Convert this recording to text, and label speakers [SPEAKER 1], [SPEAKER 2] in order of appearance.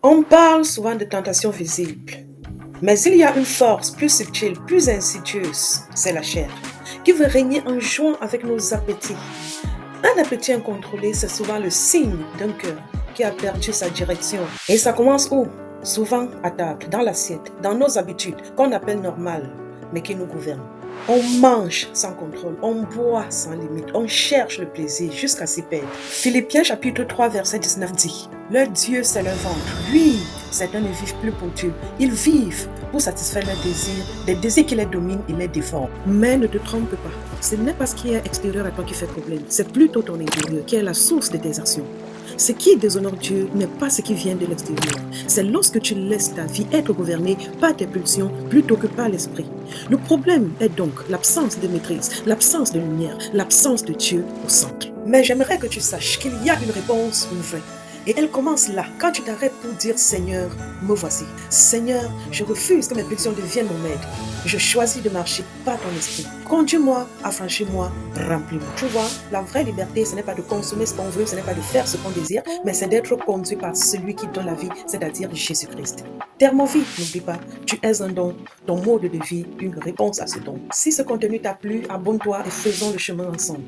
[SPEAKER 1] On parle souvent de tentation visible, mais il y a une force plus subtile, plus insidieuse, c'est la chair, qui veut régner en jouant avec nos appétits. Un appétit incontrôlé, c'est souvent le signe d'un cœur qui a perdu sa direction. Et ça commence où? Souvent à table, dans l'assiette, dans nos habitudes, qu'on appelle normales, mais qui nous gouvernent. On mange sans contrôle, on boit sans limite, on cherche le plaisir jusqu'à s'y perdre. Philippiens chapitre 3 verset 19 dit: leur Dieu c'est leur ventre. Oui, certains ne vivent plus pour Dieu. Ils vivent pour satisfaire leurs désirs, des désirs qui les dominent et les déforment. Mais ne te trompe pas, ce n'est pas ce qui est extérieur à toi qui fait problème, c'est plutôt ton intérieur qui est la source de tes actions. Ce qui déshonore Dieu n'est pas ce qui vient de l'extérieur. C'est lorsque tu laisses ta vie être gouvernée par tes pulsions plutôt que par l'esprit. Le problème est donc l'absence de maîtrise, l'absence de lumière, l'absence de Dieu au centre. Mais j'aimerais que tu saches qu'il y a une réponse, une vraie. Et elle commence là, quand tu t'arrêtes pour dire: Seigneur, me voici. Seigneur, je refuse que mes pulsions deviennent mon maître. Je choisis de marcher par ton esprit. Conduis-moi, affranchis-moi, remplis-moi. Tu vois, la vraie liberté, ce n'est pas de consommer ce qu'on veut, ce n'est pas de faire ce qu'on désire, mais c'est d'être conduit par celui qui donne la vie, c'est-à-dire Jésus-Christ. Thermovie, n'oublie pas, tu es un don, ton mode de vie, une réponse à ce don. Si ce contenu t'a plu, abonne-toi et faisons le chemin ensemble.